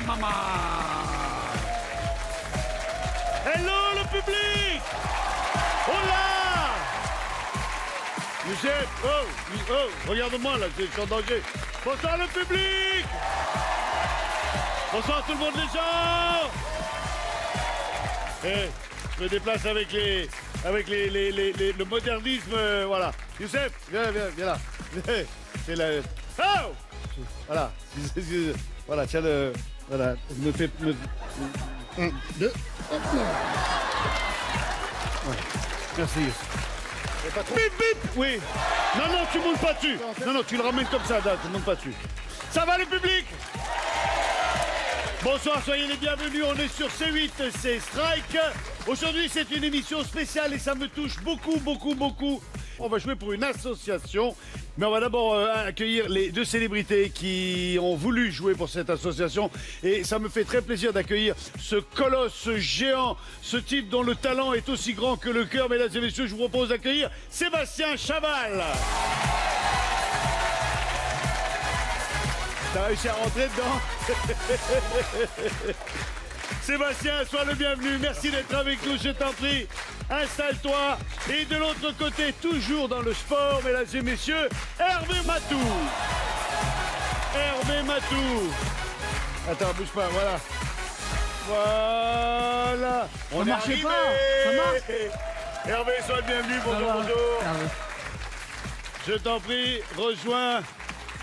maman. Hello le public. Oh là. Youssef, regarde-moi là, je suis en danger. Bonsoir le public. Bonsoir tout le monde les gens. Je me déplace avec le modernisme, voilà. Youssef, viens là. C'est la... Oh voilà. Voilà, tiens le... Voilà, me fait... Un, deux... Voilà. Merci. Bip, bip. Oui. Non, tu montes pas dessus. Non, tu le ramènes comme ça, là, tu montes pas dessus. Ça va le public? Bonsoir, soyez les bienvenus, on est sur C8, c'est Strike. Aujourd'hui, c'est une émission spéciale et ça me touche beaucoup. On va jouer pour une association, mais on va d'abord accueillir les deux célébrités qui ont voulu jouer pour cette association. Et ça me fait très plaisir d'accueillir ce colosse, ce géant, ce type dont le talent est aussi grand que le cœur. Mesdames et messieurs, je vous propose d'accueillir Sébastien Chaval. T'as réussi à rentrer dedans. Sébastien, sois le bienvenu. Merci d'être avec nous, je t'en prie. Installe-toi. Et de l'autre côté, toujours dans le sport, mesdames et messieurs, Hervé Matou. Attends, bouge pas, voilà. On ça marchait arrivé. pas. Ça marche. Hervé, sois le bienvenu. Bonjour. Je t'en prie, rejoins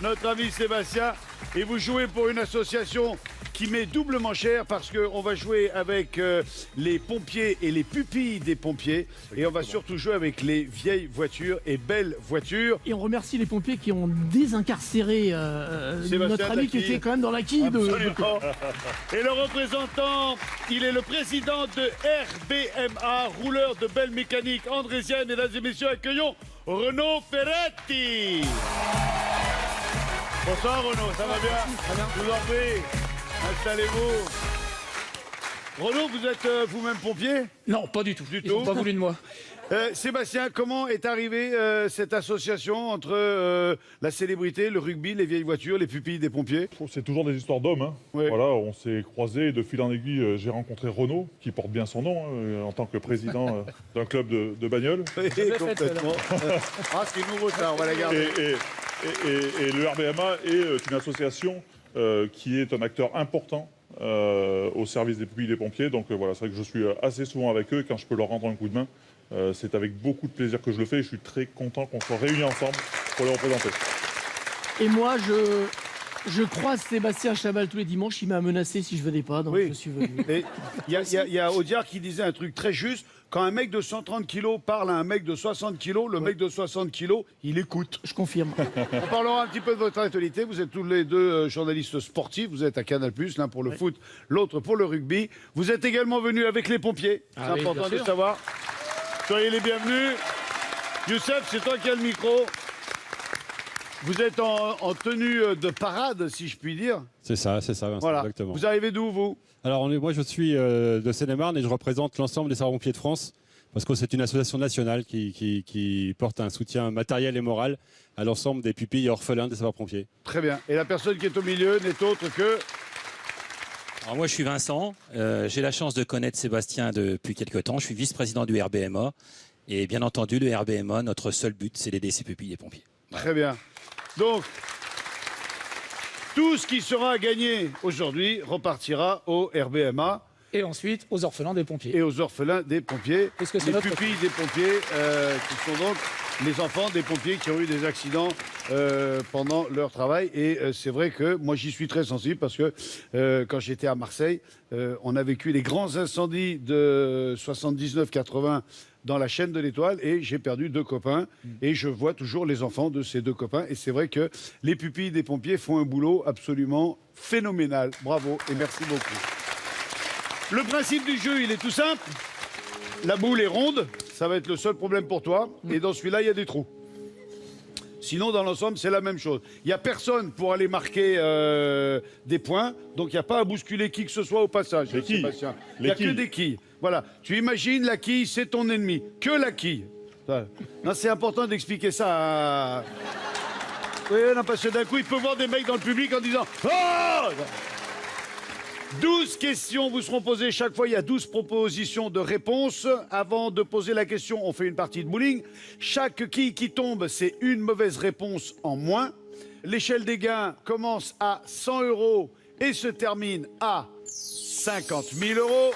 notre ami Sébastien. Et vous jouez pour une association qui met doublement cher parce qu'on va jouer avec les pompiers et les pupilles des pompiers. Et on va surtout jouer avec les vieilles voitures et belles voitures. Et on remercie les pompiers qui ont désincarcéré notre ami qui était quand même dans la quille de... Absolument. Et le représentant, il est le président de RBMA, rouleur de belle mécanique andrésienne. Mesdames et messieurs, accueillons Renaud Ferretti. Bonsoir Renaud, ça va bien? Très bien. Je vous en prie, installez-vous. Renaud, vous êtes vous-même pompier? Non, pas du tout. Ils n'ont pas voulu de moi. Sébastien, comment est arrivée cette association entre la célébrité, le rugby, les vieilles voitures, les pupilles des pompiers? C'est toujours des histoires d'hommes. Hein. Ouais. Voilà, on s'est croisés et de fil en aiguille, j'ai rencontré Renaud, qui porte bien son nom, en tant que président d'un club de bagnole. Oui, complètement. Ah, c'est nouveau ça, on va la garder. Et le RBMA est une association qui est un acteur important au service des pupilles des pompiers. Donc voilà, c'est vrai que je suis assez souvent avec eux. Quand je peux leur rendre un coup de main, c'est avec beaucoup de plaisir que je le fais. Et je suis très content qu'on soit réunis ensemble pour les représenter. Et moi, je croise Sébastien Chaval tous les dimanches. Il m'a menacé si je venais pas, donc Oui. je suis venu. Il y a Audiard qui disait un truc très juste. Quand un mec de 130 kilos parle à un mec de 60 kilos, le mec de 60 kilos, il écoute. Je confirme. On parlera un petit peu de votre actualité. Vous êtes tous les deux journalistes sportifs. Vous êtes à Canal+, l'un pour le foot, l'autre pour le rugby. Vous êtes également venus avec les pompiers. C'est oui, important bien de sûr. savoir. Soyez les bienvenus. Youssef, c'est toi qui as le micro. Vous êtes en tenue de parade, si je puis dire. C'est ça, Vincent, Voilà. exactement. Vous arrivez d'où, vous? Alors, moi, je suis de Seine-et-Marne et je représente l'ensemble des sapeurs-pompiers de France, parce que c'est une association nationale qui porte un soutien matériel et moral à l'ensemble des pupilles et orphelins des sapeurs-pompiers. Très bien. Et la personne qui est au milieu n'est autre que... Alors moi, je suis Vincent. J'ai la chance de connaître Sébastien depuis quelques temps. Je suis vice-président du RBMA. Et bien entendu, le RBMA, notre seul but, c'est d'aider ces pupilles des pompiers. Très bien. Donc, tout ce qui sera gagné aujourd'hui repartira au RBMA Et ensuite aux orphelins des pompiers. et aux orphelins des pompiers. Puisque c'est les notre pupilles des pompiers, qui sont donc les enfants des pompiers qui ont eu des accidents pendant leur travail. Et c'est vrai que moi, j'y suis très sensible parce que quand j'étais à Marseille, on a vécu les grands incendies de 79-80 dans la chaîne de l'Étoile et j'ai perdu 2 copains. Et je vois toujours les enfants de ces 2 copains. Et c'est vrai que les pupilles des pompiers font un boulot absolument phénoménal. Bravo et merci beaucoup. Le principe du jeu, il est tout simple. La boule est ronde, ça va être le seul problème pour toi. Et dans celui-là, il y a des trous. Sinon, dans l'ensemble, c'est la même chose. Il n'y a personne pour aller marquer des points, donc il n'y a pas à bousculer qui que ce soit au passage. Les quilles. Sébastien. Il n'y a que des quilles. Voilà. Tu imagines, la quille, c'est ton ennemi. Que la quille. Non, c'est important d'expliquer ça à... Oui, non, parce que d'un coup, il peut voir des mecs dans le public en disant « Oh !» 12 questions vous seront posées chaque fois. Il y a 12 propositions de réponses. Avant de poser la question, on fait une partie de bowling. Chaque quille qui tombe, c'est une mauvaise réponse en moins. L'échelle des gains commence à 100 € et se termine à 50 000 €.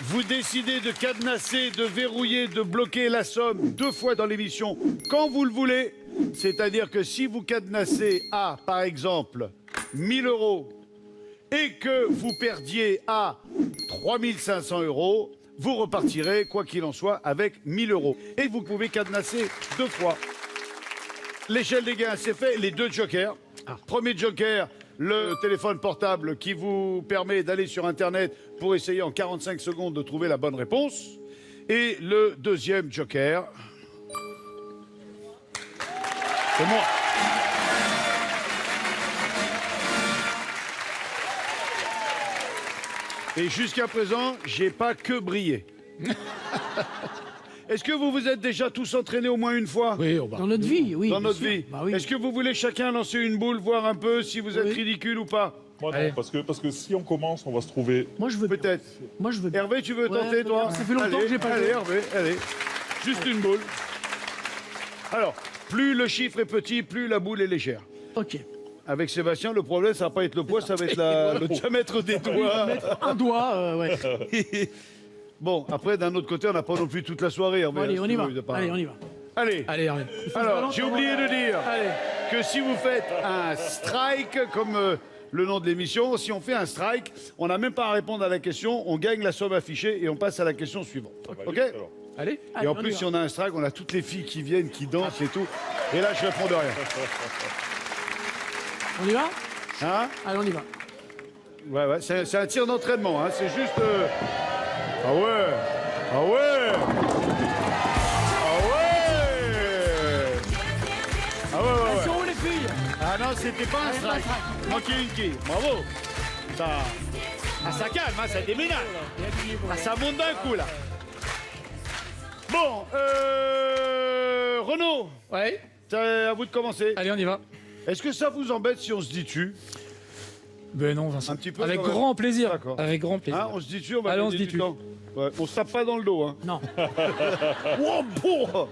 Vous décidez de cadenasser, de verrouiller, de bloquer la somme 2 fois dans l'émission quand vous le voulez. C'est-à-dire que si vous cadenassez à, par exemple, 1 000 € et que vous perdiez à 3 500 €, vous repartirez, quoi qu'il en soit, avec 1 000 €. Et vous pouvez cadenasser 2 fois. L'échelle des gains, c'est fait. Les 2 jokers. Premier joker, le téléphone portable qui vous permet d'aller sur Internet pour essayer en 45 secondes de trouver la bonne réponse. Et le deuxième joker, c'est moi. Et jusqu'à présent, j'ai pas que brillé. Est-ce que vous vous êtes déjà tous entraînés au moins une fois? Oui, Dans notre vie, oui. Dans bien notre sûr. vie. Bah oui. Est-ce que vous voulez chacun lancer une boule, voir un peu si vous êtes Oui. ridicule ou pas? Moi, non, Allez. parce que si on commence, on va se trouver. Moi, je veux bien. Peut-être. Moi, je veux bien. Hervé, tu veux Ouais, tenter, toi? ça fait longtemps Allez, que j'ai pas allez, joué. Hervé, allez. Juste une boule. Alors, plus le chiffre est petit, plus la boule est légère. Ok. Avec Sébastien, le problème, ça va pas être le poids, ça va être le diamètre des doigts. Mettre un doigt, ouais. Bon, après, d'un autre côté, on n'a pas non plus toute la soirée, Hervé. Allez, on y va. Excuse-moi, Allez, on y va. Allez. Allez, Hervé. Alors, j'ai oublié de dire Allez. que si vous faites un strike, comme le nom de l'émission, si on fait un strike, on n'a même pas à répondre à la question, on gagne la somme affichée et on passe à la question suivante. Ok? Alors, Allez. Allez, Et en on y plus, va. si on a un strike, on a toutes les filles qui viennent, qui dansent et tout. Et là, je réponds de rien. On y va? Hein? Allez, on y va. Ouais, ouais, c'est un tir d'entraînement, hein. C'est juste. Ah ouais! Ah ouais! Ah ouais! Ah ouais, ouais, ouais. Attention, les filles. Ah non, c'était pas un Allez, strike. pas un strike. Manqué une quille. Bravo. Ça, ça calme, hein, ça déménage. Ah, ça monte d'un coup, là. Bon, Renaud, Ouais. c'est à vous de commencer. Allez, on y va. Est-ce que ça vous embête si on se dit tu? Ben non, Vincent. Un petit peu, Avec quand même. grand plaisir. D'accord. Avec grand plaisir. Hein, on se dit tu, on va Allez, on gagner se dit du tu. temps. Ouais, on se tape pas dans le dos, hein. Non. Oh, bon.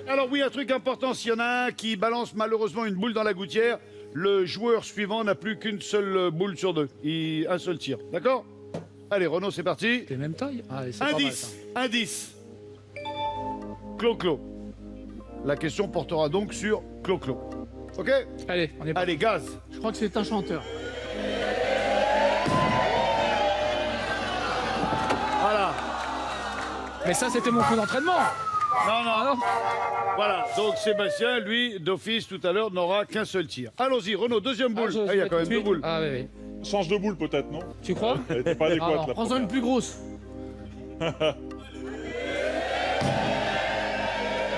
Alors oui, un truc important, s'il y en a un qui balance malheureusement une boule dans la gouttière, le joueur suivant n'a plus qu'une seule boule sur 2. Un seul tir, d'accord? Allez, Renaud, c'est parti. Les mêmes tailles. Allez, c'est pas mal, ça. Indice. Clo-Clo. La question portera donc sur Clo-Clo. Ok? Allez, on est parti. Allez, gaz. Je crois que c'est un chanteur. Voilà. Mais ça, c'était mon coup d'entraînement. Non, non. Ah non. Voilà. Donc Sébastien, lui, d'office, tout à l'heure, n'aura qu'un seul tir. Allons-y, Renaud, deuxième boule. je- Ah, il y a je quand vais même tout de 2 suite. boules. Ah oui, oui. change de boule peut-être, non? Tu crois? Elle n'était pas adéquate Alors, la Prends-en première. une plus grosse.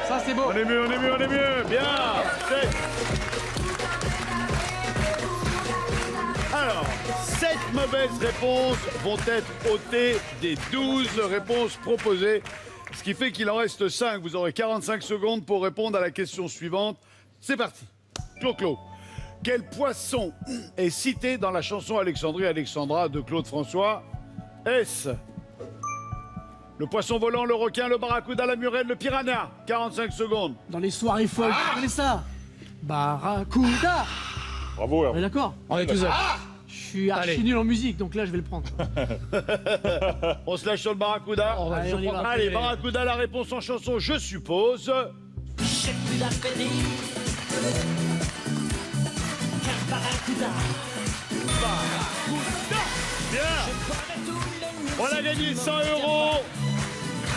Ça, c'est beau. On est mieux, on est mieux, on est mieux. Bien. C'est- Alors, 7 mauvaises réponses vont être ôtées des 12 réponses proposées. Ce qui fait qu'il en reste 5. Vous aurez 45 secondes pour répondre à la question suivante. C'est parti. Clo-Clo. Quel poisson est cité dans la chanson Alexandrie Alexandra de Claude François? Est-ce le poisson volant, le requin, le barracuda, la murène, le piranha? 45 secondes. Dans les soirées folles, tu connais ça? Barracuda. Bravo, On est Hervé. d'accord? On est tous là. Je suis archi Allez. nul en musique, donc là, je vais le prendre. On se lâche sur le barracuda. On va- Allez, je on y crois va. qu'on Allez, peut y aller. barracuda, la réponse en chanson, je suppose. J'ai plus d'appétit qu'un barracuda. Bien. Connais tous les musiques On a gagné 100 €.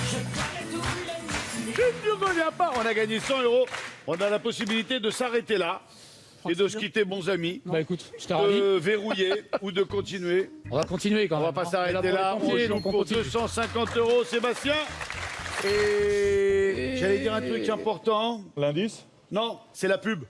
Je connais tous les musiques. Je ne reviens pas. On a gagné 100 €. On a la possibilité de s'arrêter là et de se quitter, bons amis. Bah écoute, je t'ai ravi. De verrouiller ou de continuer. On va continuer quand On même. va pas hein. s'arrêter On est là. pour les On pompiers, joue donc on pour continue. 250 €, Sébastien. Et j'allais dire un truc important. L'indice? Non, c'est la pub.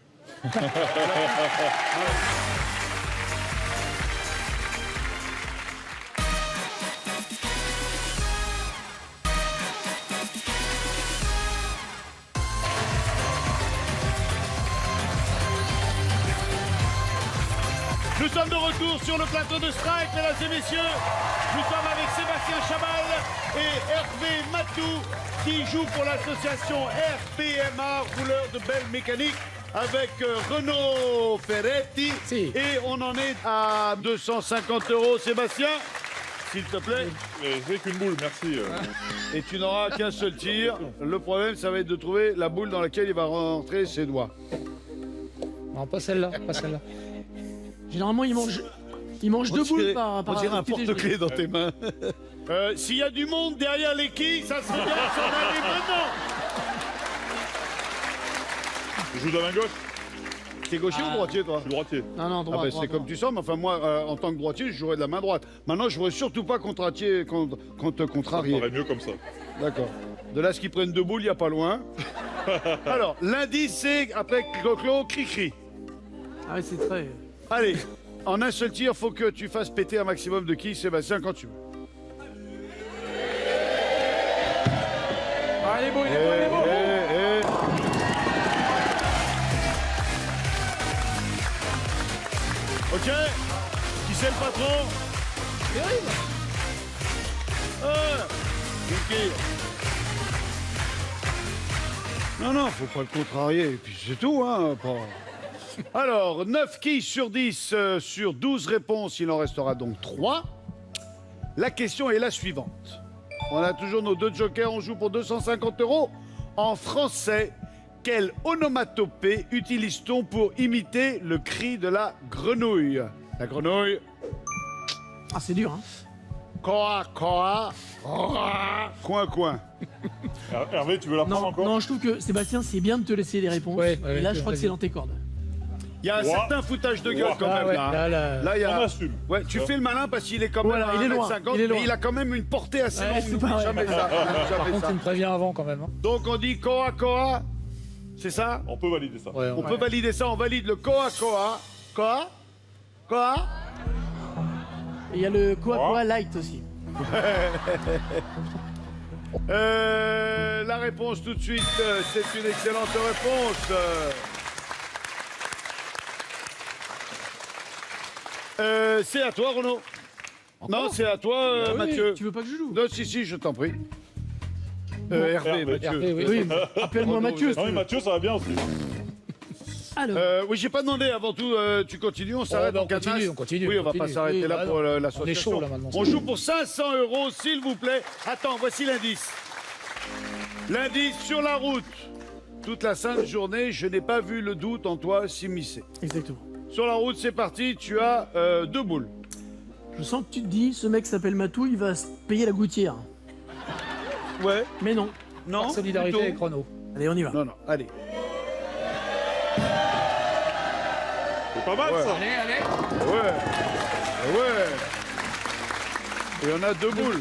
Nous sommes de retour sur le plateau de Strike, mesdames et messieurs. Nous sommes avec Sébastien Chabal et Hervé Matou qui jouent pour l'association RBMA, rouleur de belle mécanique, avec Renaud Ferretti. Si. Et on en est à 250 €, Sébastien, s'il te plaît. J'ai qu'une boule, merci. Et tu n'auras qu'un seul tir. Le problème, ça va être de trouver la boule dans laquelle il va rentrer ses doigts. Non, pas celle-là, pas celle-là. Généralement, il mange deux boules par On dirait un petit déjeuner. porte-clés dans tes mains. S'il y a du monde derrière les quilles, ça serait bien de s'en aller maintenant. Je joue de la main gauche, T'es gaucher ou droitier, toi? je suis droitier. Non, non, Ah droit, ben, droit, c'est droit. comme tu sens, mais enfin moi, en tant que droitier, je jouerais de la main droite. Maintenant, je jouerais surtout pas contrarier. Ça contrarier. paraît mieux comme ça. D'accord. De là, ce qu'ils prennent deux boules, il n'y a pas loin. Alors, l'indice, c'est après Clo-Clo, cri-cri. Ah ouais, c'est très... Allez, en un seul tir, faut que tu fasses péter un maximum de quilles, Sébastien, quand tu veux. Ah, il est beau, il est beau, il est beau. Ok. Qui c'est le patron? Une quille. Non, faut pas le contrarier. Et puis c'est tout, hein. Alors, 9 quilles sur 10 sur 12 réponses. Il en restera donc 3. La question est la suivante. On a toujours nos deux jokers. On joue pour 250 €. En français, quelle onomatopée utilise-t-on pour imiter le cri de la grenouille? La grenouille. Ah, c'est dur, hein. Coa, coa, coa, coin, coin. Hervé, tu veux la prendre Non, encore? non, je trouve que Sébastien, c'est bien de te laisser des réponses. Ouais, et là, je crois que vas-y. c'est dans tes cordes. Il y a un Ouah. certain foutage de gueule Ouah. quand Ah même ouais, là. hein. là, Il y On a... assume. Ouais, tu fais le malin parce qu'il est quand même Voilà, à il est loin, 1m50, il est loin. mais il a quand même une portée assez Ouais, longue. c'est N'oublie pas vrai. jamais ça. Par Jamais contre, ça. tu me préviens avant quand même. Hein. Donc on dit coa, coa. C'est ça? On peut valider ça. Ouais, On peut valider ça, on valide le coa, coa. Coa? Coa? Et il y a le Oh. Coa Light aussi. La réponse tout de suite, c'est une excellente réponse. C'est à toi, Renaud. Non, c'est à toi, Ah oui, Mathieu. Tu veux pas que je joue? Non, si, je t'en prie. Hervé, Hervé, Mathieu. Hervé, oui. Oui, mais appelle-moi Renaud, Mathieu. vous si Non, tu mais veux. Mathieu, ça va bien aussi. Alors, Oui, j'ai pas demandé avant tout, tu continues, on s'arrête bah, en on continue, cadenas. on continue, Oui, on on va pas continue. s'arrêter Oui, là bah pour non. l'association. On est chaud, là, maintenant. On joue pour 500 €, s'il vous plaît. Attends, voici l'indice. L'indice sur la route. Toute la sainte journée, je n'ai pas vu le doute en toi s'immiscer. exactement. Sur la route, c'est parti, tu as 2 boules. Je sens que tu te dis, ce mec s'appelle Matou, il va se payer la gouttière. Ouais. Mais non. Non. Par solidarité plutôt. avec Renaud. Allez, on y va. Non, allez. C'est pas mal Ouais. ça. Allez, allez. Ouais. Et on a 2 boules.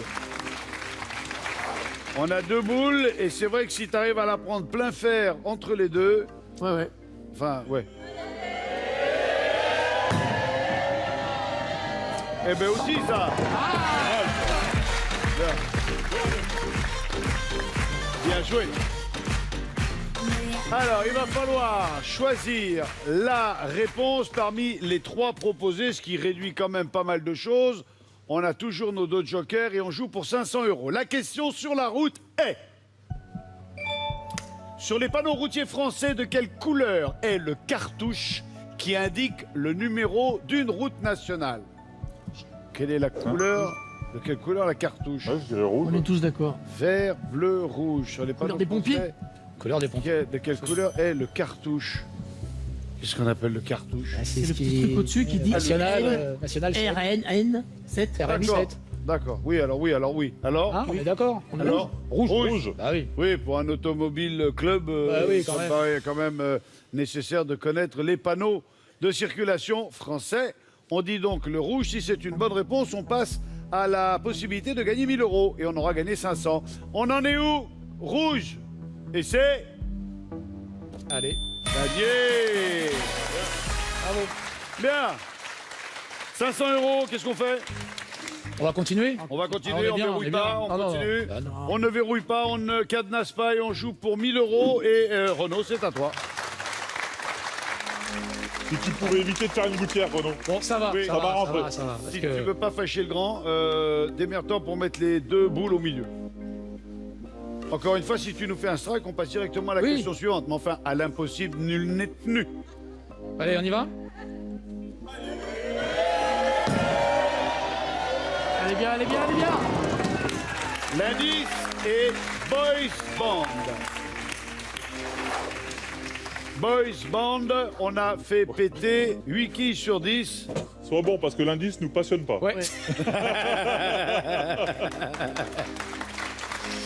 On a 2 boules, et c'est vrai que si tu arrives à la prendre plein fer entre les deux, Ouais. enfin, ouais. Eh ben aussi ça. Bien joué. Alors, il va falloir choisir la réponse parmi les 3 proposés, ce qui réduit quand même pas mal de choses. On a toujours nos 2 jokers et on joue pour 500 €. La question sur la route est... Sur les panneaux routiers français, de quelle couleur est le cartouche qui indique le numéro d'une route nationale? Quelle est la couleur? De quelle couleur la cartouche? Ouais, je dirais rouge. On est tous d'accord. Vert, bleu, rouge. Sur les Couleur panneaux des pompiers? français, Couleur des pompiers. de quelle couleur est le cartouche? Qu'est-ce qu'on appelle le cartouche? C'est le petit truc au-dessus qui dit National, L. national. RN 7. RN D'accord. 7. D'accord. Oui, alors oui. Alors Hein, on est d'accord. Alors Rouge. Bah oui. Oui, pour un automobile club, Bah oui, ça quand me même. paraît quand même nécessaire de connaître les panneaux de circulation français. On dit donc le rouge. Si c'est une bonne réponse, on passe à la possibilité de gagner 1000 € et on aura gagné 500. On en est où? Rouge. Et c'est Allez. gagné. Bravo. Bien. 500 €, qu'est-ce qu'on fait? On va continuer. On va Ah, continuer, on bien, verrouille est pas, bien. on Non, non, continue. bah non. On ne verrouille pas, on ne cadenasse pas et on joue pour 1000 € et Renaud, c'est à toi. Si tu pouvais éviter de faire une gouttière, Renaud. Bon, ça va, Oui, ça ça va, va ça rentrer. va, ça va. Parce Si que- tu veux pas fâcher le grand, démerde-toi pour mettre les deux boules au milieu. Encore une fois, si tu nous fais un strike, on passe directement à la Oui. question suivante. Mais enfin, à l'impossible, nul n'est tenu. Allez, on y va? Allez bien, allez bien, allez bien. L'indice est Boys Band. Boys Band, on a fait péter 8 quilles sur 10. Sois bon, parce que l'indice nous passionne pas. Ouais.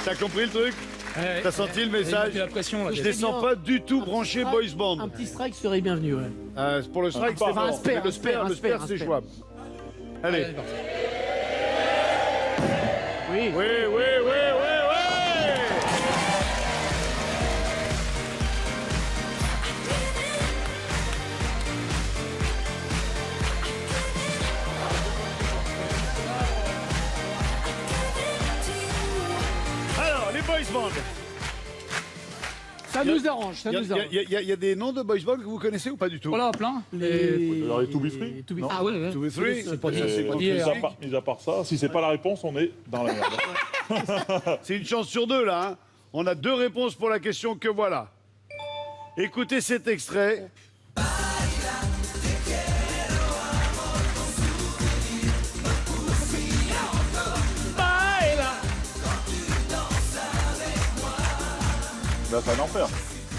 T'as compris le truc? Ouais, T'as senti le message? J'ai la pression, là. Je j'ai- les sens pas du tout branchés strike, Boys Band. Un petit strike serait bienvenu, ouais. Pour le strike, c'est Enfin, un bon. spare, Mais le un spare, spare, un le spare, spare, c'est un spare. jouable. Allez. Allez, parti. Oui. Oui, oui, oui, oui, oui. Alors, les boys band. Ça nous arrange, ça Il nous arrange. y a des noms de boys band que vous connaissez ou pas du tout? Voilà, plein. Alors, les To Be Free? les To Be Non. Free. Ah ouais, ouais. 2 b 3, C'est pas dit, ça, c'est c'est pas pas dit, dit, Mis à part ça, si c'est pas la réponse, on est dans la merde. C'est une chance sur deux, là. Hein. On a deux réponses pour la question que voilà. Écoutez cet extrait. Là, c'est un enfer.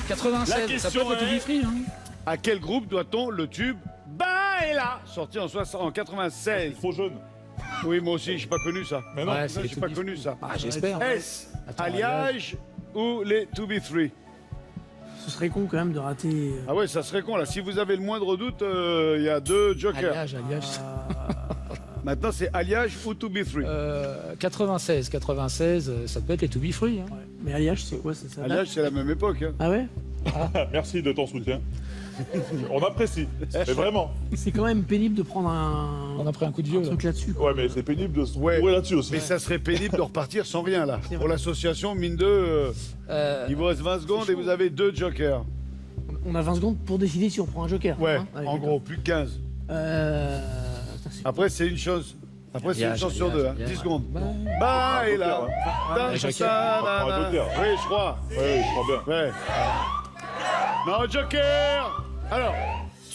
96, ça peut question être le To est- Be Free. Hein. À quel groupe doit-on le tube Baila, sorti en 96? Trop jeune. Oui, moi aussi, j'ai pas connu ça. Mais non. Ouais, Non, c'est les j'ai To pas Be connu ça. Ah, j'espère. Est-ce Attends, Alliage ou les To Be Free? Ce serait con quand même de rater. Ah ouais, ça serait con là. Si vous avez le moindre doute, il y a deux jokers. Alliage, alliage. Maintenant, c'est Alliage ou To Be Free. 96, ça peut être les To Be Free. Hein. Mais Alliage, c'est quoi ça date Alliage, c'est la même époque. Hein. Ah ouais. Merci de ton soutien. On apprécie. Mais vraiment. C'est quand même pénible de prendre un, On a pris un coup de vieux. là. truc là-dessus. quoi. Ouais, mais c'est pénible de se Ouais. bourrer là-dessus aussi. Mais ça serait pénible de repartir sans rien là. C'est Pour vrai. l'association, mine de, Euh, il vous reste 20 secondes et vous avez deux jokers. On a 20 secondes pour décider si on prend un joker. Ouais, hein. Allez, en d'accord. gros, plus que 15. Putain, c'est- Après, c'est une chose. Après, c'est une Alliage, chance sur alliage, deux. Hein. alliage. 10 secondes. Bah, Bah, et joker, là. hein. Dans joker. ça, On prend un nana. joker. Oui, je crois. Ouais, je crois bien. Ouais. Non, joker. Alors,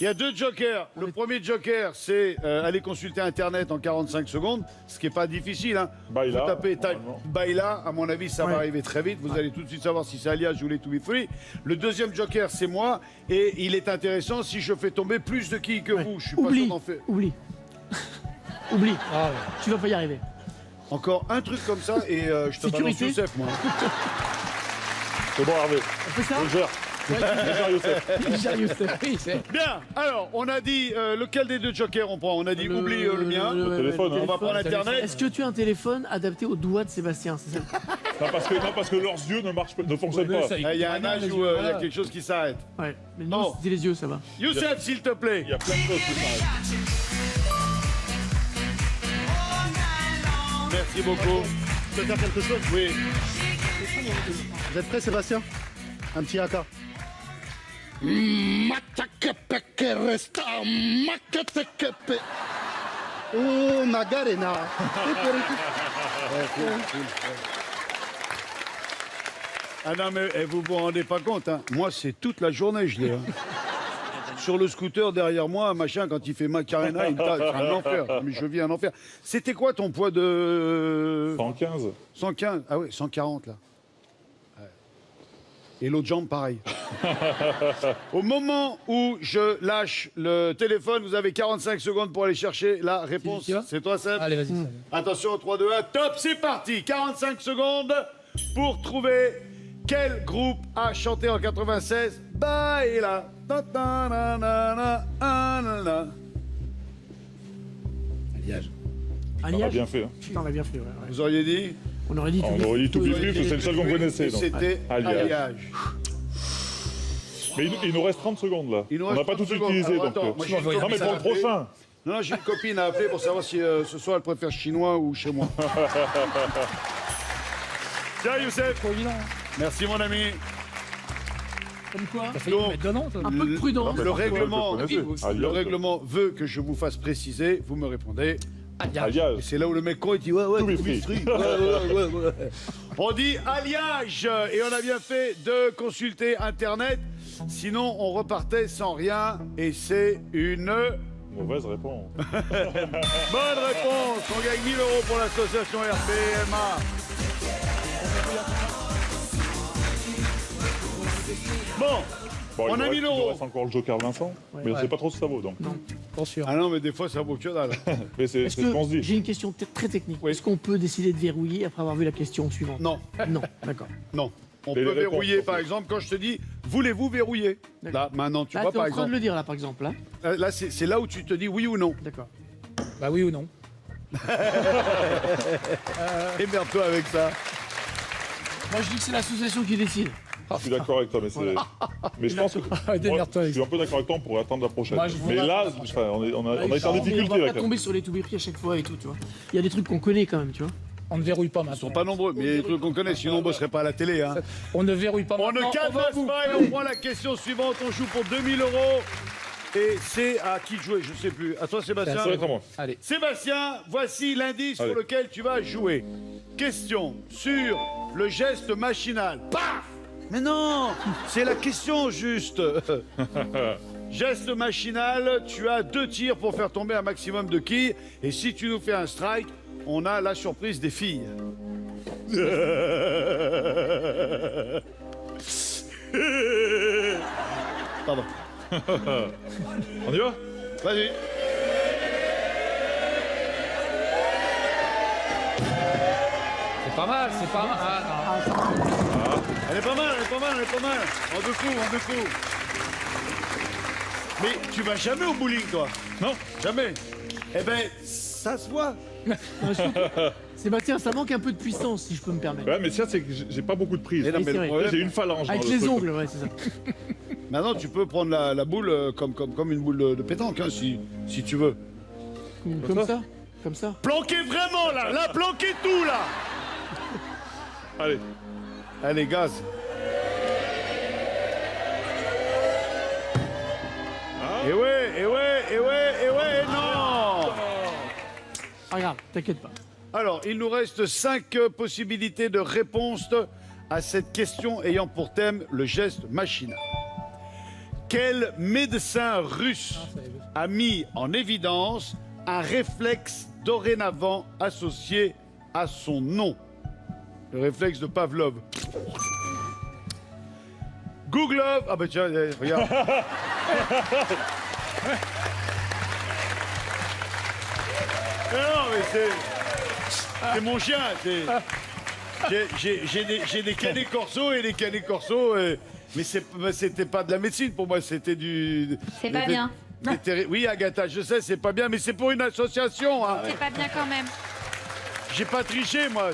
il y a deux jokers. Le premier joker, c'est aller consulter Internet en 45 secondes, ce qui n'est pas difficile. Hein. Baila, Vous tapez normalement. Baila, à mon avis, ça Ouais. va arriver très vite. Vous allez tout de suite savoir si c'est Alliage ou les To Be Free. Le deuxième joker, c'est moi. Et il est intéressant si je fais tomber plus de quilles que Ouais. vous. Je suis pas sûr Oublie, d'en faire. oublie. Oublie, ah ouais. tu vas pas y arriver. Encore un truc comme ça et je te balance Sécurité. Youssef, moi. C'est bon, Hervé. On fait ça Je gère. Je gère, Youssef. J'ai Youssef. Oui, c'est. Bien, alors, on a dit lequel des deux jokers on prend. On a dit oublie le mien. Le téléphone, hein. On va prendre Internet. Est-ce que tu as un téléphone adapté au doigt de Sébastien? C'est ça. Non, parce que leurs yeux ne fonctionnent pas. Il y a un âge où il y a quelque chose qui s'arrête. Ouais. Mais nous, Non. c'était les yeux, ça va. Youssef, s'il te plaît. Il y a plein de choses qui s'arrêtent. Merci beaucoup. Tu veux faire quelque chose? Oui. Vous êtes prêt, Sébastien? Un petit haka. Oh, Magarena. Ah non, mais vous vous rendez pas compte, hein. Moi, c'est toute la journée, je l'ai. Hein. Sur le scooter derrière moi, machin, quand il fait Macarena, il me tape. C'est un enfer. Mais je vis un enfer. C'était quoi ton poids de 115. 115? Ah oui, 140 là. Ouais. Et l'autre jambe, pareil. Au moment où je lâche le téléphone, vous avez 45 secondes pour aller chercher la réponse. Tu vas C'est toi, Seb? Allez, vas-y. Attention, 3, 2, 1, top, c'est parti. 45 secondes pour trouver quel groupe a chanté en 96 Baila. Ta ta na na na na na na. Alliage. On a Alliage. bien fait. Hein. Putain, on a bien fait, ouais. Vous auriez dit? On aurait dit. On aurait dit To Be Free, parce que c'est le seul qu'on connaissait. Et donc. c'était Alliage. Alliage. Mais il nous reste 30 secondes là. Il nous On reste n'a pas 30 tout secondes. utilisé. Alors, Donc, attends, moi, j'ai une non, mais copine pour à le appeler. prochain. Non, j'ai une copine à appeler pour savoir si ce soir elle préfère chinois ou chez moi. Tiens, Youssef. Trop évident. Merci, mon ami. Comme quoi T'as failli Donc, me mettre dedans, toi. Un peu de prudence. Le règlement, je le connaissais. le règlement veut que je vous fasse préciser. Vous me répondez. Alliage. Et c'est là où le mec con il dit ouais To be to be free. free. Ouais. On dit alliage et on a bien fait de consulter internet. Sinon on repartait sans rien et c'est une Mauvaise réponse. bonne réponse. On gagne 1000 € pour l'association RBMA. Bon, Bon, On il a nous 1000 reste- il nous €. reste encore le Joker Vincent, mais on ne Ouais. sait pas trop ce que ça vaut donc. Attention. ah non mais des fois ça vaut que dalle. Mais c'est Est-ce ce qu'on se que dit. j'ai une question peut-être très technique. Oui. Est-ce qu'on peut décider de verrouiller après avoir vu la question suivante? Non, Non, d'accord. non. On Les peut réponses, verrouiller surtout. par exemple quand je te dis voulez-vous verrouiller. D'accord. Là maintenant tu Là, vois t'es en par train de exemple. le dire là, par exemple. Là, Là c'est là où tu te dis oui ou non. d'accord. Bah oui ou non. Émerde-toi avec ça. Moi, je dis que c'est l'association qui décide. Je suis d'accord avec toi, mais c'est. Mais je pense que. Ah, démerde-toi je avec suis un peu d'accord avec toi pour attendre la prochaine. Moi, je vous Mais là, raconte. enfin, on a été en Mais difficulté on va là pas quand même. tomber sur les tout prix à chaque fois et tout, tu vois. Il y a des trucs qu'on connaît quand même, tu vois. On ne verrouille pas Ils sont maintenant. pas nombreux, mais il y a des trucs qu'on connaît, sinon on bosserait pas à la télé. Hein. On ne verrouille pas On maintenant. ne va au cadenasse bout. pas et on prend la question suivante. On joue pour 2000 €. Et c'est à qui de jouer, je sais plus. À toi Sébastien. Ça va être à moi. Allez. Sébastien, voici l'indice sur Allez. lequel tu vas jouer. Question sur le geste machinal. Paf! Mais non, c'est la question juste. Geste machinal, tu as 2 tirs pour faire tomber un maximum de quilles. Et si tu nous fais un strike, on a la surprise des filles. Pardon. On y va? Vas-y. C'est pas mal, c'est pas mal. Ah, non. Elle est pas mal, elle est pas mal, elle est pas mal. En 2 coups, en 2 coups. Mais tu vas jamais au bowling, toi? Non. Jamais. Eh ben, ça se voit. Sébastien, ça manque un peu de puissance, si je peux me permettre. Ouais, mais ça, c'est que j'ai pas beaucoup de prise. Et non, Oui, mais c'est le vrai. problème, J'ai une phalange. Avec dans le les truc. ongles, ouais, c'est ça. maintenant, tu peux prendre la boule comme une boule de pétanque, hein, si tu veux. Comme ça. Comme ça. Planquez vraiment, là. Là, planquez tout, là. Allez. Allez, gaz. Et ouais, et ouais, et ouais, et ouais, et non. Pas grave, t'inquiète pas. Alors, il nous reste 5 possibilités de réponse à cette question ayant pour thème le geste machinal. Quel médecin russe a mis en évidence un réflexe dorénavant associé à son nom? Le réflexe de Pavlov. Googlov. Ah bah tiens, regarde. Non, mais c'est mon chien. J'ai des canets corso et des canets corso. Mais c'était pas de la médecine pour moi, c'était du. C'est pas bien. Oui, Agatha, je sais, c'est pas bien, mais c'est pour une association. Hein. C'est pas bien quand même. J'ai pas triché, moi.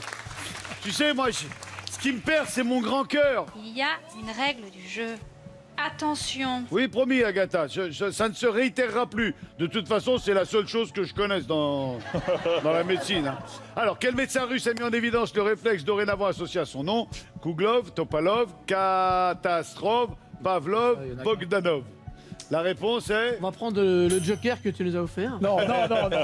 Tu sais, moi, ce qui me perd, c'est mon grand cœur. Il y a une règle du jeu. Attention. Oui, promis, Agatha, ça ne se réitérera plus. De toute façon, c'est la seule chose que je connaisse dans la médecine. Hein. Alors, quel médecin russe a mis en évidence le réflexe dorénavant associé à son nom? Kouglov, Topalov, Katastrov, Pavlov, Bogdanov. La réponse est... On va prendre le joker que tu nous as offert. Non, non, non, non.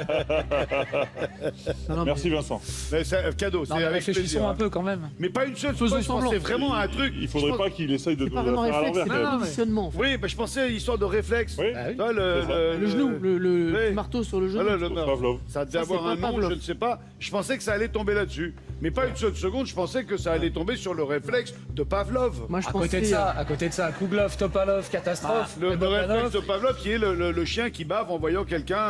Non, non, Merci Vincent. Mais c'est un cadeau, Non, c'est mais avec réfléchissons plaisir. un Hein. peu quand même. Mais pas une seule Faisons fois, je semblant. pensais vraiment à un truc. Il faudrait Je pense- pas qu'il essaye de C'est nous pas le vraiment faire à réflexe, c'est l'envers. pas Non, un mais- positionnement. en fait. Oui, bah, je pensais histoire de réflexe. Oui. Bah oui. Tu vois, Le genou, le Oui. marteau sur le genou. Voilà, Pavlov. Ça devait Ça, avoir c'est un pas nom, Pavlov. je ne sais pas. Je pensais que ça allait tomber là-dessus. Mais pas une seule seconde, je pensais que ça allait tomber sur le réflexe de Pavlov. Moi, je À pensais. côté de ça, Kouglov, Topalov, catastrophe. Le Bogdanov. réflexe de Pavlov qui est le chien qui bave en voyant quelqu'un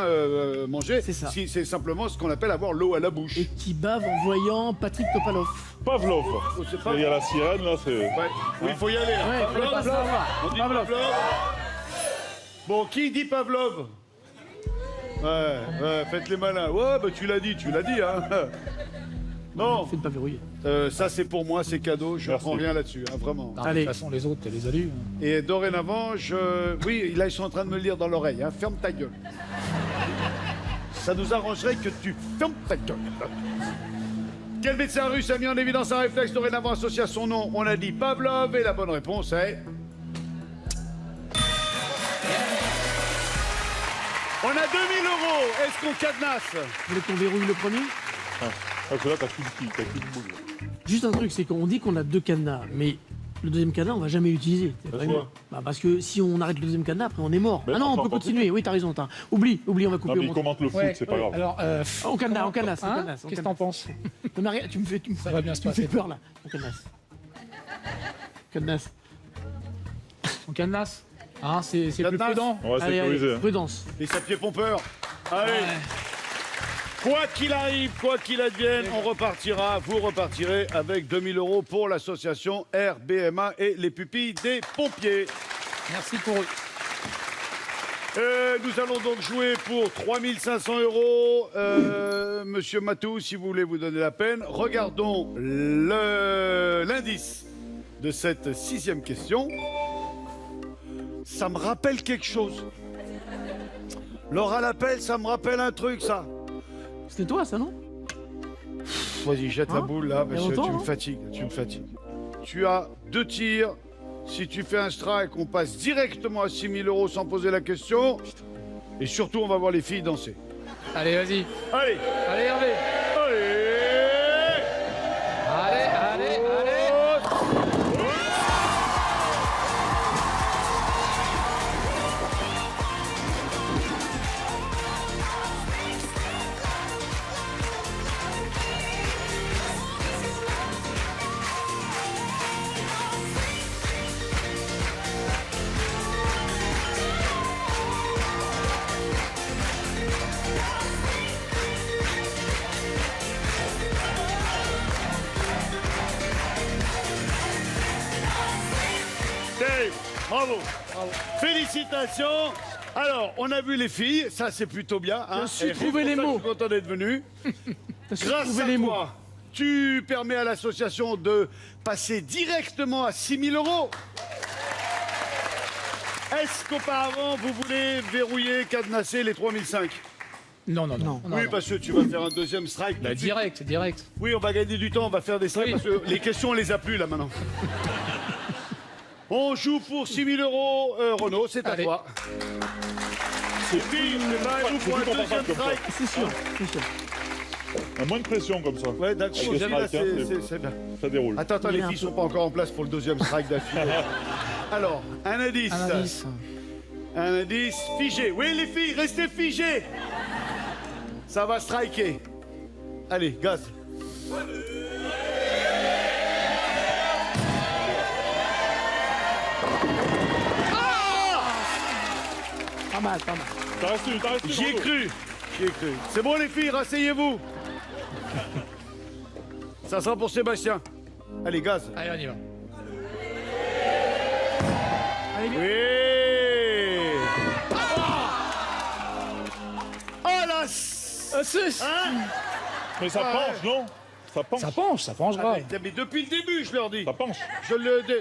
manger. C'est ça. C'est simplement ce qu'on appelle avoir l'eau à la bouche. Et qui bave en voyant Patrick Topalov. Pavlov. Oh, c'est pas- Il y a la sirène là, c'est. Ouais. Oui, il faut y aller. hein. Ouais, Pavlov, faut pas savoir. on dit Pavlov. Bon, qui dit Pavlov? Ouais, faites les malins. Ouais, bah tu l'as dit, hein. Non, Faites pas verrouiller. ça c'est pour moi, c'est cadeau, je ne Merci. prends rien là-dessus, hein, vraiment. Non, de Allez. toute façon, les autres, tu les as lus. Et dorénavant, oui, là ils sont en train de me le dire dans l'oreille, hein. Ferme ta gueule. Ça nous arrangerait que tu fermes ta gueule. Quel médecin russe a mis en évidence un réflexe dorénavant associé à son nom? On a dit Pavlov et la bonne réponse est... On a 2000 €. Est-ce qu'on cadenasse? Vous voulez qu'on verrouille le premier? Parce que là, t'as qu'une boule. Juste un truc, c'est qu'on dit qu'on a 2 cadenas, mais le deuxième cadenas, on va jamais l'utiliser. C'est Pourquoi vraiment- Bah parce que si on arrête le deuxième cadenas, après on est mort. Mais Ah non, on on peut peut continuer. Oui, t'as raison. Oublie, on va Non, couper mais au il montage. commente le foot, c'est pas grave. Alors, On cadenas, on cadenasse. hein, on cadenasse, on qu'est-ce que t'en cadenasse. penses? Non, mais regarde, tu me fais Ça va bien se tu me fais passer. peur là. On cadenasse. Cadenasse. On cadenasse. Hein, c'est plus Cadenasse. prudent. On va Allez, sécuriser. allez, hein. prudence. Les sapeurs pompeurs. Allez. Quoi qu'il arrive, quoi qu'il advienne, on repartira, vous repartirez avec 2000 € pour l'association RBMA et les pupilles des pompiers. Merci pour eux. Nous allons donc jouer pour 3500 €. Monsieur Matou, si vous voulez vous donner la peine, regardons l'indice de cette 6e question. Ça me rappelle quelque chose. Laura l'appelle, ça me rappelle un truc, ça. C'était toi, ça, non? Vas-y, jette la Hein boule là, parce Il y a que longtemps, tu me hein fatigues. Tu me fatigues. Tu as 2 tirs. Si tu fais un strike, on passe directement à 6000 € sans poser la question. Et surtout, on va voir les filles danser. Allez, vas-y. Allez, Allez, Hervé. allez. Allez, allez, allez. Dave, bravo. Félicitations. Alors, on a vu les filles, ça c'est plutôt bien. Hein. J'ai su Et trouver les pour ça, mots. Je suis content d'être venu. T'as su Grâce trouver à les mots. toi, tu permets à l'association de passer directement à 6000 €. Est-ce qu'auparavant, vous voulez verrouiller, cadenasser les 3005? Non, non, non. Oui, parce que tu vas faire un deuxième strike. Bah, direct, c'est direct. Oui, on va gagner du temps, on va faire des strikes Oui. parce que les questions, on les a plus là maintenant. On joue pour 6000 €. Renaud, c'est à Allez. toi. Et puis, nous pour un Faut plus qu'on deuxième fasse comme ça. strike. C'est sûr, c'est sûr. À moins de pression comme ça. Ouais, d'accord, Avec c'est des là, strikes, hein, c'est bien. Ça déroule. Attends, Il les est un filles peu- sont pas encore en place pour le deuxième strike d'affilée. Alors, un indice. Un indice. Un indice figé. Oui, les filles, restez figées. Ça va striker. Allez, gaz. Pas mal, pas mal. T'as resté, J'y ai Renaud. cru. J'y ai cru. C'est bon, les filles, rasseyez-vous. Ça sera pour Sébastien. Allez, gaz. Allez, on y va. Oui. Oh la... Hein? Mais ça penche, non? Ça penche. Ça penche Ah, grave. mais depuis le début, je leur dis. Ça penche.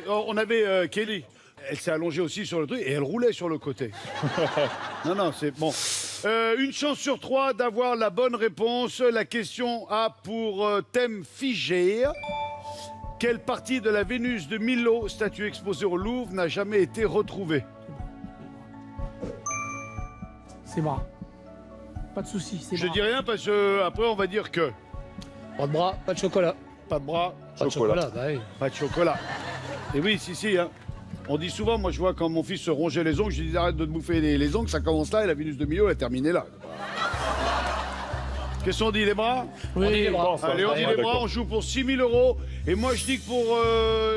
On avait Kelly. Elle s'est allongée aussi sur le truc et elle roulait sur le côté. Non, c'est bon. Une chance sur 3 d'avoir la bonne réponse. La question a pour thème figé. Quelle partie de la Vénus de Milo, statue exposée au Louvre, n'a jamais été retrouvée? C'est bras. Pas de soucis, c'est Je bras. dis rien parce que après on va dire que Pas de bras, pas de chocolat. pas de bras, Pas de chocolat, bah oui. pas de chocolat. Et oui, si, hein. On dit souvent, moi je vois quand mon fils se rongeait les ongles, je lui dis arrête de te bouffer les ongles, ça commence là et la Vénus de Milo elle a terminé là. Qu'est-ce qu'on dit, les bras? Oui, On dit les bras. Allez, on dit les bras, on joue pour 6000 €. Et moi je dis que pour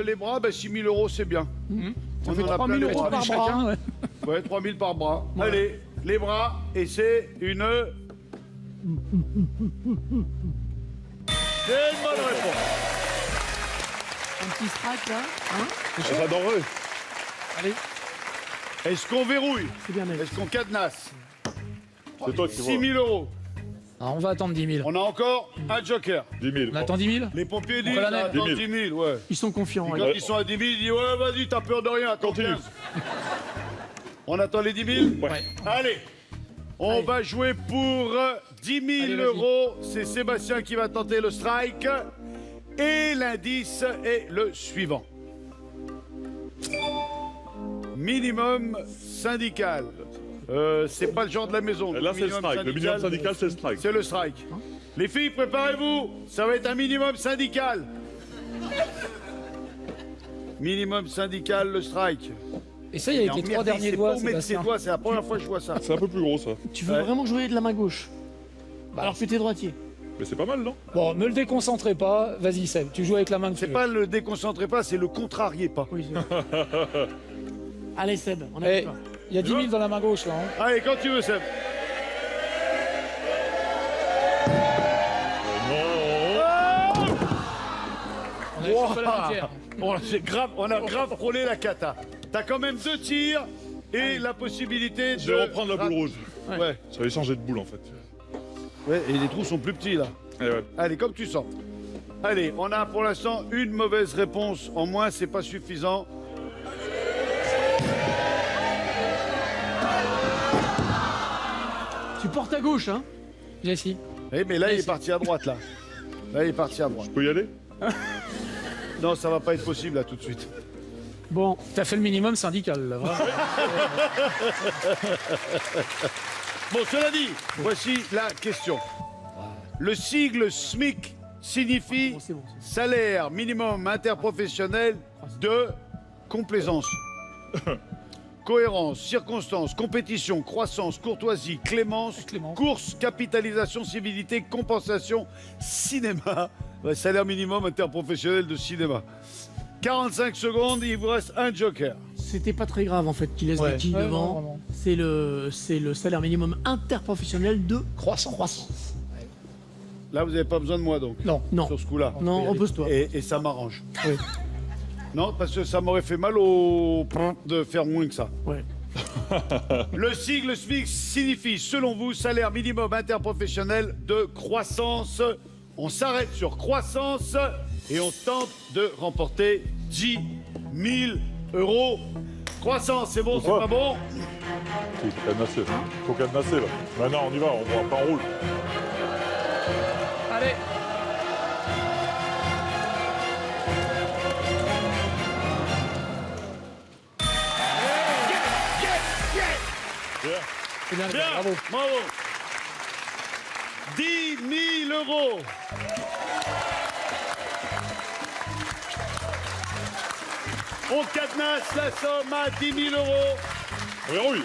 les bras, 6000 € c'est bien. Ça On fait en a 3000 plein € les par bras. bras. Chacun, ouais. Ouais, 3000 par bras. Allez, les bras, et c'est une... C'est une bonne réponse. Un petit strike là. Hein J'adorerais. Allez, Est-ce qu'on verrouille? c'est bien net. Est-ce qu'on cadenasse? C'est toi qui vois. 6000 €. Alors, on va attendre 10 000. On a encore un joker. 10 000. On attend 10 000. Les pompiers disent, On va la mettre. attends 10 10 000. 000, ouais. Ils sont confiants. Quand ouais. ils sont à 10 000, ils disent, ouais, vas-y, t'as peur de rien, attends Continue. 15. On attend les 10 000? Ouais. Allez, on va jouer pour 10 000 Allez, vas-y. €. C'est Sébastien qui va tenter le strike. Et l'indice est le suivant. Minimum syndical. C'est pas le genre de la maison. Là, c'est le strike. Le minimum syndical, c'est le strike. C'est le strike. Les filles, préparez-vous. Ça va être un minimum syndical. Minimum syndical, le strike. Et ça, il y a avec les 3 derniers doigts, C'est ses Sébastien. doigts, c'est la première fois que je vois ça. C'est un peu plus gros, ça. Tu veux Ouais. vraiment jouer de la main gauche alors que t'es droitier. Mais c'est pas mal, non? Bon, me le déconcentrez pas. Vas-y, Seb, tu joues avec la main que tu C'est veux. pas le déconcentrez pas, c'est le contrariez pas. Oui, allez Seb, on a Eh, il y a 10 000 dans la main gauche, là. Hein. Allez, quand tu veux, Seb. On est sur la frontière. On a grave frôlé la cata. T'as quand même 2 tirs et la possibilité de... Je vais reprendre la boule rouge. Ouais. Ça va changer de boule, en fait. Ouais, et les trous sont plus petits, là. Eh ouais. Allez, comme tu sens. Allez, on a pour l'instant une mauvaise réponse en moins, c'est pas suffisant. Tu portes à gauche, hein. Jessie. Eh, mais là, il est parti à droite, là. Là, il est parti à droite. Je peux y aller? Non, ça va pas être possible, là, tout de suite. Bon, T'as fait le minimum syndical, là, vraiment. Bon, cela dit, voici la question. Le sigle SMIC signifie bon, c'est bon. salaire minimum interprofessionnel de complaisance. Cohérence, circonstance, compétition, croissance, courtoisie, clémence, Clémence. course, capitalisation, civilité, compensation, cinéma. Ouais, salaire minimum interprofessionnel de cinéma. 45 secondes, il vous reste un joker. C'était pas très grave en fait qu'il laisse Ouais. des quilles Ouais, non, devant. vraiment. C'est le salaire minimum interprofessionnel de Croissance. Là, vous n'avez pas besoin de moi, donc, Non. Non, sur ce coup-là. non, repose-toi. Et ça m'arrange. Oui. Non, parce que ça m'aurait fait mal au de faire moins que ça. Ouais. Le sigle SMIC signifie, selon vous, salaire minimum interprofessionnel de croissance. On s'arrête sur croissance et on tente de remporter 10 000 euros. Croissance, c'est bon, c'est Pourquoi pas bon? Il faut cadenasser. Faut cadenasser, là. Maintenant, on y va, on va pas en roule. Allez. Bien. C'est bien, Bien, bravo. bravo. 10 000 euros. On cadenasse la somme à 10 000 euros. On verrouille.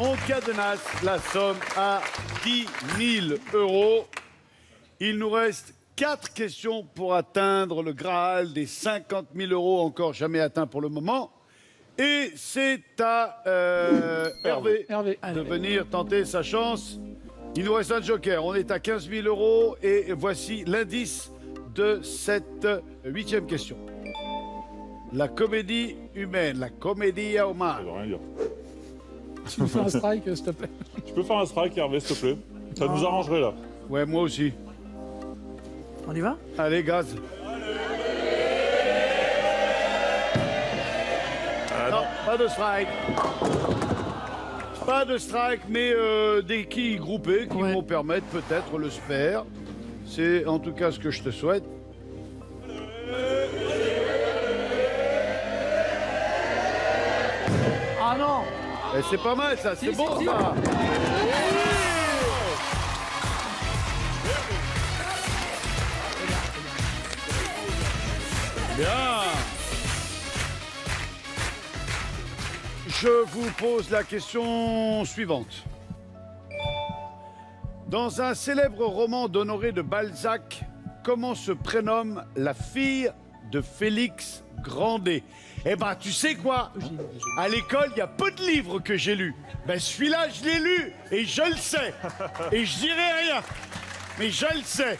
On cadenasse la somme à 10 000 euros. Il nous reste 4 questions pour atteindre le Graal des 50 000 euros encore jamais atteints pour le moment. Et c'est à Hervé Hervé. de venir tenter sa chance. Il nous reste un joker. On est à 15 000 euros et voici l'indice de cette 8e question. La comédie humaine, la comédia Ça humana. veut rien dire. Tu me fais un strike, s'il te plaît. Tu peux faire un strike, Hervé, s'il te plaît? Ça nous arrangerait, là. Ouais, moi aussi. On y va? Allez, gaz. Non, pas de strike. Pas de strike, mais des quilles groupées qui Ouais. vont permettre peut-être le spare. C'est en tout cas ce que je te souhaite. Ah non! Et c'est pas mal ça, c'est Si, bon si, ça. Bien. Je vous pose la question suivante. Dans un célèbre roman d'Honoré de Balzac, comment se prénomme la fille de Félix Grandet? Eh ben, tu sais quoi? À l'école, il y a peu de livres que j'ai lus. Ben, celui-là, je l'ai lu et je le sais. Et je dirai rien. Mais je le sais.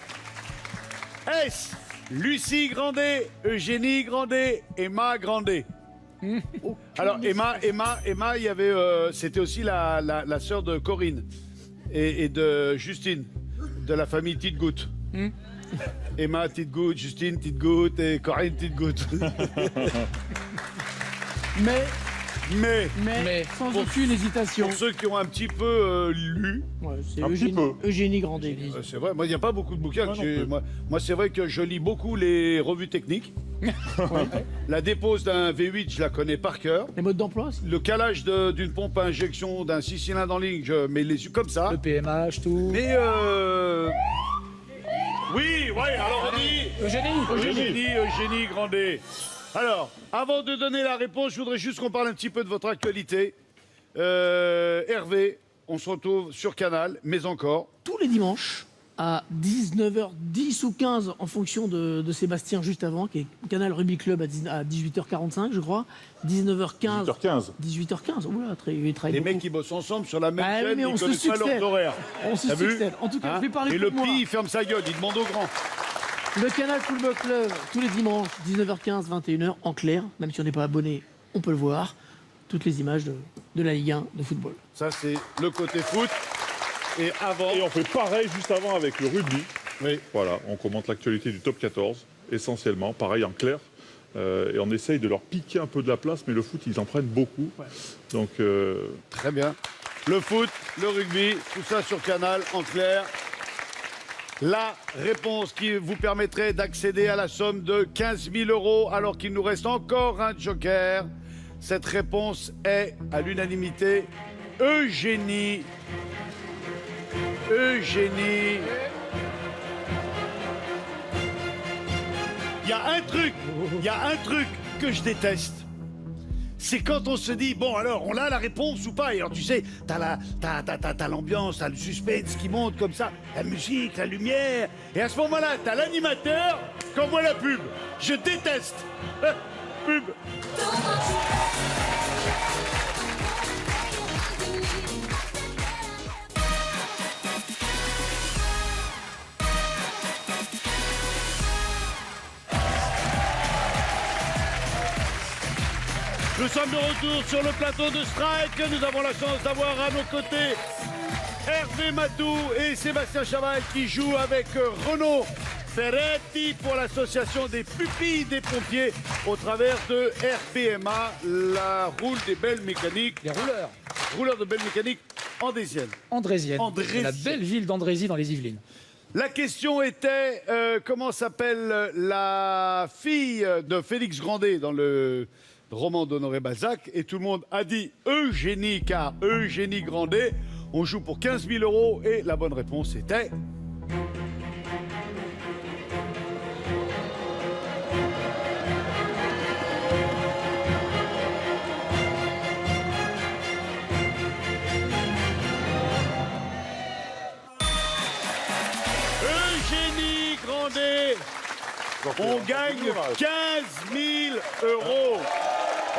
Est-ce Lucie Grandet, Eugénie Grandet, Emma Grandet? Alors, Emma, il y avait, c'était aussi la sœur de Corinne et de Justine, de la famille Tite-Goutte. Emma Tite-Goutte, Justine Tite-Goutte et Corinne Tite-Goutte. Mais sans aucune hésitation. Pour ceux qui ont un petit peu lu, Ouais, c'est Un petit peu. Eugénie Grandet. c'est vrai, moi il n'y a pas beaucoup de bouquins. Moi que non j'ai- plus. moi, c'est vrai que je lis beaucoup les revues techniques. La dépose d'un V8, je la connais par cœur. Les modes d'emploi aussi. Le calage d'une pompe à injection d'un 6 cylindres en ligne, je mets les yeux comme ça. Le PMH, tout. Mais oui, ouais, alors on dit Eugénie Grandet. Alors, avant de donner la réponse, je voudrais juste qu'on parle un petit peu de votre actualité. Hervé, on se retrouve sur Canal, mais encore. Tous les dimanches, à 19h10 ou 15, en fonction de Sébastien juste avant, qui est Canal Rugby Club à 18h45, je crois. 19h15. 18h15. 18h15, oula, il travaille Les beaucoup. mecs qui bossent ensemble sur la même Ah oui, chaîne, mais on ils se connaissent pas succède. leurs horaires. On se T'as vu succède. En tout cas, Hein je vais parler Et pour le moi. petit, il ferme sa gueule, il demande au grand. Le Canal Football Club, tous les dimanches, 19h15, 21h, en clair. Même si on n'est pas abonné, on peut le voir. Toutes les images de la Ligue 1 de football. Ça, c'est le côté foot. Et avant. Et on fait pareil juste avant avec le rugby. Oui. Voilà, on commente l'actualité du top 14, essentiellement, pareil en clair. Et on essaye de leur piquer un peu de la place, mais le foot, ils en prennent beaucoup. Ouais. Donc, Très bien. Le foot, le rugby, tout ça sur Canal, en clair. La réponse qui vous permettrait d'accéder à la somme de 15 000 € alors qu'il nous reste encore un joker. Cette réponse est, à l'unanimité, Eugénie. Eugénie. Il y a un truc que je déteste. C'est quand on se dit, bon alors, on a la réponse ou pas. Et alors tu sais, t'as l'ambiance, t'as le suspense qui monte comme ça, la musique, la lumière. Et à ce moment-là, t'as l'animateur qui envoie la pub. Je déteste. Pub. Nous sommes de retour sur le plateau de Strike. Nous avons la chance d'avoir à nos côtés Hervé Matou et Sébastien Chaval qui jouent avec Renaud Ferretti pour l'association des pupilles des pompiers au travers de RBMA, la roule des belles mécaniques. Les rouleurs. Rouleur de belles mécaniques andésiennes. Andrésienne. Andrésienne. La belle ville d'Andrézy dans les Yvelines. La question était, comment s'appelle la fille de Félix Grandet dans le roman d'Honoré Balzac? Et tout le monde a dit Eugénie, car Eugénie Grandet. On joue pour 15 000 € et la bonne réponse était... Eugénie Grandet. On gagne 15 000 €.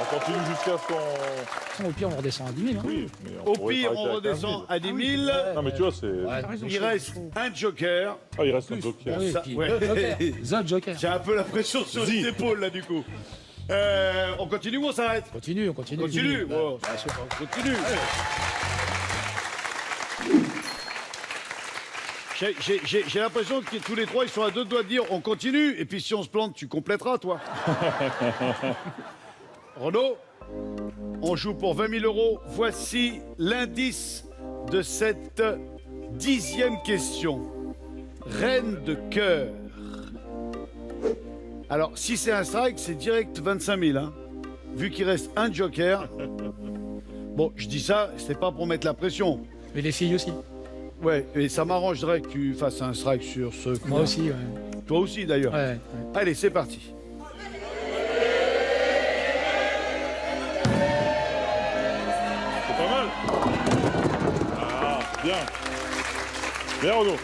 on continue jusqu'à ce qu'on... Au pire, on redescend à 10 000. Hein. Oui, mais Au pourrait pire, s'arrêter on à 15 000. redescend à 10 000. Non, mais tu vois, c'est... Il reste un joker. Ah, il reste un joker. Ah oui, Ça, puis ouais. le Joker. The Joker. J'ai un peu la pression sur les épaules là du coup. On continue ou on s'arrête? On continue. Continue. Oh, on continue. J'ai l'impression que tous les trois ils sont à deux doigts de dire on continue et puis si on se plante tu compléteras toi. Renaud, on joue pour 20 000 €. Voici l'indice de cette 10e question. Reine de cœur. Alors, si c'est un strike, c'est direct 25 000, hein, vu qu'il reste un joker. Bon, je dis ça, c'est pas pour mettre la pression. Mais les filles aussi. Ouais, et ça m'arrangerait que tu fasses un strike sur ce coup. Moi aussi, ouais. Toi aussi, d'ailleurs. Ouais. Allez, c'est parti. C'est pas mal. Ah, bien. Bien, Renaud.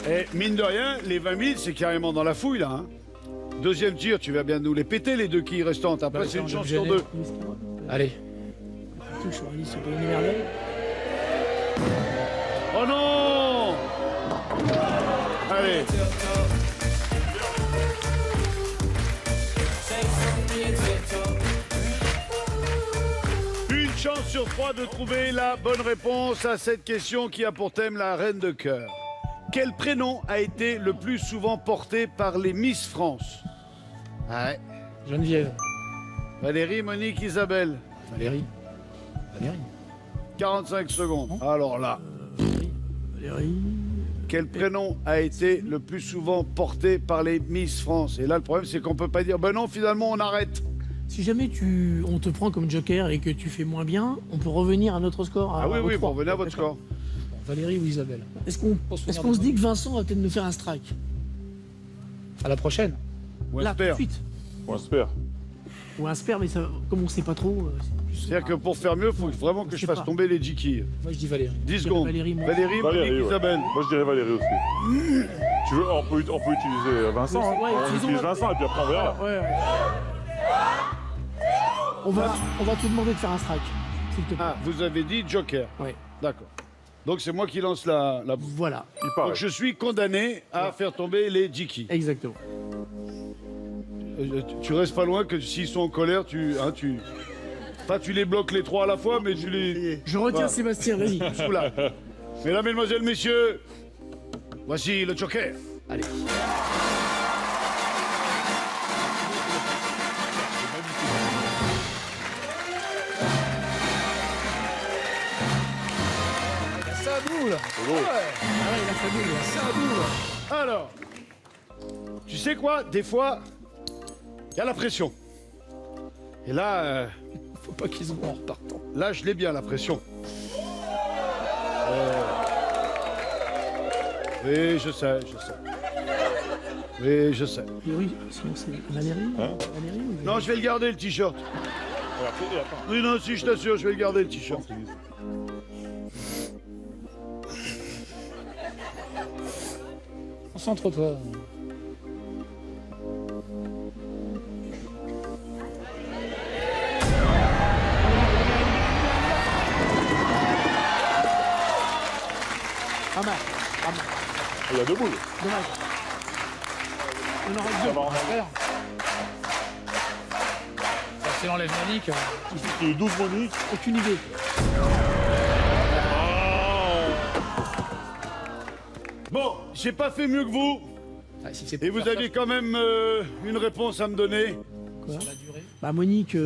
Et mine de rien, les 20 000, c'est carrément dans la fouille, là. Hein. Deuxième tir, tu vas bien nous les péter, les deux quilles restantes. Après, Bah, c'est une on est chance obligé sur de- deux. Allez. Touche sur Alice, c'est pas une merveille. Oh non! Allez. Une chance sur trois de trouver la bonne réponse à cette question qui a pour thème la reine de cœur. Quel prénom a été le plus souvent porté par les Miss France? Ouais. Geneviève. Valérie, Monique, Isabelle. Valérie. 45 secondes. Alors là, Valérie. quel prénom a été le plus souvent porté par les Miss France? Et là, le problème, c'est qu'on peut pas dire, ben non, finalement, on arrête. Si jamais on te prend comme joker et que tu fais moins bien, on peut revenir à notre score. Ah oui, au oui, 3. pour revenir à votre D'accord. score. Valérie ou Isabelle. Est-ce qu'on se dit que Vincent va peut-être nous faire un strike? À la prochaine. Ou un Là, tout de spare. suite. On espère. Ou un spare, mais ça, comme on sait pas trop. C'est-à-dire que pour faire mieux, il faut vraiment que Je je sais fasse pas. tomber les Jiki. Moi, je dis Valérie. 10 secondes. Valérie, moi. Valérie, Valérie, Monique, ouais. Isabelle. Moi, je dirais Valérie aussi. Tu veux, on peut utiliser Vincent. Ouais, Hein. On utilisons utilise la- Vincent et puis après on verra. Ouais. On va te demander de faire un strike, s'il te plaît. Ah, vous avez dit Joker. Ouais. D'accord. Donc c'est moi qui lance la... Voilà, Il paraît. Donc je suis condamné à faire tomber les Jiki. exactement. Tu restes pas loin que s'ils sont en colère, Pas tu les bloques les trois à la fois, mais tu les... Je retiens Voilà. Sébastien, vas-y. Sous là. Mesdames, Mesdemoiselles, Messieurs, voici le Joker. Allez. Ça boule. C'est beau. Ah ouais, il a fallu, ça boule. Alors, tu sais quoi? Des fois, il y a la pression. Et là, Faut pas qu'ils soient en repartant. là, je l'ai bien, la pression. Oui, je sais. Oui, je sais. Et oui, sinon c'est Valérie. Hein Valérie ou Non, je vais le garder, le t-shirt. Et attends. Oui, non, si, je t'assure, je vais le garder, le t-shirt. Concentre-toi. Pas mal, pas mal. Il y a deux boules. Dommage. On aurait Ça deux. va en Faire. Si on enlève Monique, Il y a eu 12 Monique. Aucune idée. Bon, j'ai pas fait mieux que vous. si c'est Et pour vous faire aviez quand même une réponse à me donner. Quoi ça, la durée. Bah Monique,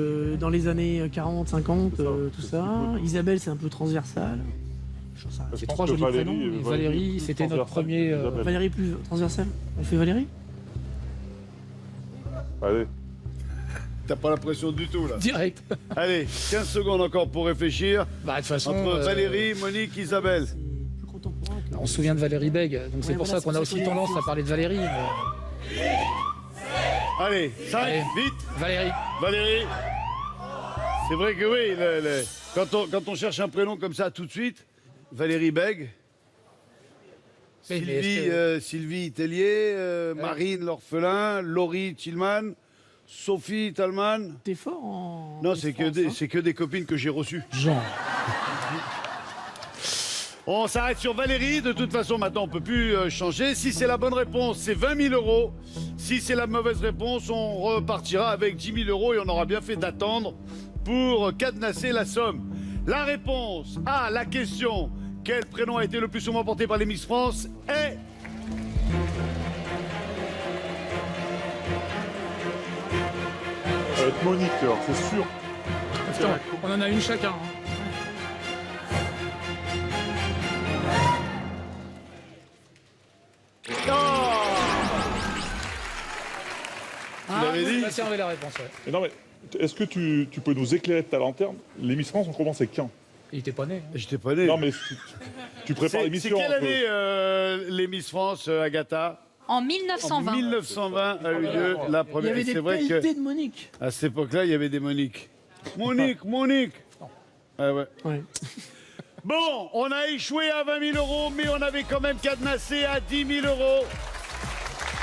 dans les années 40, 50, tout ça. Isabelle, c'est un peu transversal. Je trouve ça- Je C'est pense trois que jolis prénoms. Valérie, Et Valérie, plus c'était notre transversale premier. qu'Isabelle. Valérie plus transversale. On fait Valérie? Allez. T'as pas la pression du tout, là. Direct. Allez, 15 secondes encore pour réfléchir. Bah, de toute façon. Entre Valérie, Monique, Isabelle. C'est plus contemporain. que- On se souvient de Valérie Beg, donc c'est Ouais, pour voilà, ça qu'on c'est a pour aussi ça qu'on tendance est- à parler de Valérie. mais- Allez, 5, Allez. vite. Valérie. Valérie. C'est vrai que oui, quand on cherche un prénom comme ça tout de suite, Valérie Beg, Mais Sylvie, est-ce que- Sylvie Tellier, Marine l'orphelin, Laurie Tillman, Sophie Talman. T'es fort en. Non, en c'est France, hein. que des copines que j'ai reçues. Jean. On s'arrête sur Valérie. De toute façon, maintenant, on peut plus changer. Si c'est la bonne réponse, c'est 20 000 euros. Si c'est la mauvaise réponse, on repartira avec 10 000 euros et on aura bien fait d'attendre pour cadenasser la somme. La réponse à la question « Quel prénom a été le plus souvent porté par les Miss France ?» est... Ça va être Monique, alors, c'est sûr. Putain, on en a une chacun. hein. Tu l'avais dit Sébastien avait la réponse, ouais. Mais non, mais est-ce que tu peux nous éclairer de ta lanterne? Les Miss France ont commencé quand? Il était pas né. hein. J'étais pas né. Non, mais tu prépares C'est l'émission. quelle un peu. année les Miss France, Agatha? En En 1920. 1920 a eu lieu la Il y première. avait Et des c'est vrai que... pelletés de Monique. À cette époque-là, il y avait des Monique. Monique. Ah ouais. Ouais. Bon, on a échoué à 20 000 euros, mais on avait quand même cadenassé à 10 000 euros.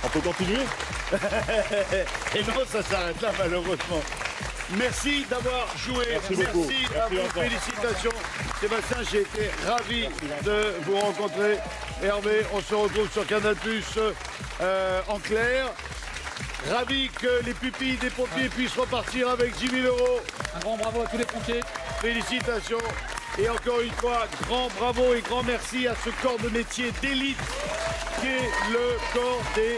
On peut continuer? Et non, ça s'arrête là, malheureusement. Merci d'avoir joué. Merci beaucoup. à Merci vous. encore. Félicitations. Sébastien, j'ai été ravi de vous rencontrer. Hervé, on se retrouve sur Canal+, en clair. Ravi que les pupilles des pompiers puissent repartir avec 10 000 euros. Un grand bravo à tous les pompiers. Félicitations. Et encore une fois, grand bravo et grand merci à ce corps de métier d'élite qui est le corps des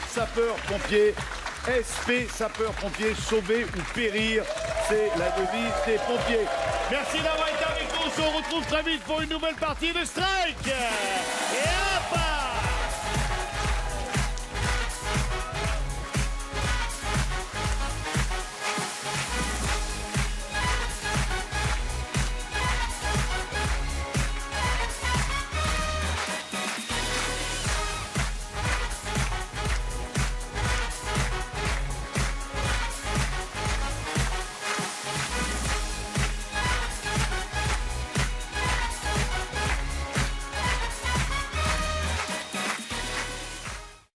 sapeurs-pompiers. SP sapeurs-pompiers, sauver ou périr, c'est la devise des pompiers. Merci d'avoir été avec nous. se retrouve très vite pour une nouvelle partie de Strike. Et hop!